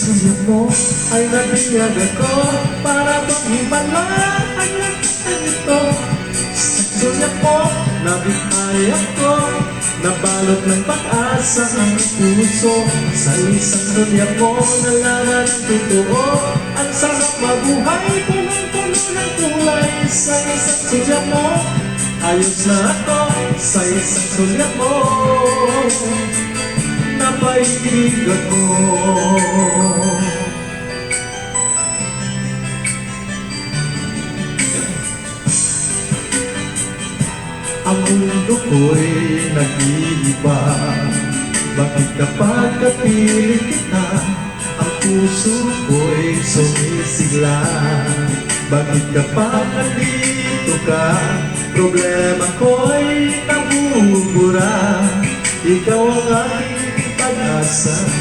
sulyap mo ay nabiyag ako para bang himalaan ito. Sa sulyap mo, nabitay ako, nabalot ng pag-asa ang puso. Sa isang sulyap mo, nalaman ang totoo. Ang sarap mabuhay, punong-puno ng kulay. Sa isang sulyap mo, ayos na ako. Sa isang sulyap mo, napaibig ako. Ang mundo ko'y nag-iiba. Bakit kapag kapiling kita, ang puso ko'y sumisigla? Bakit kapag nandito ka, problema ko'y nabubura? Ikaw ang aking pag-asa.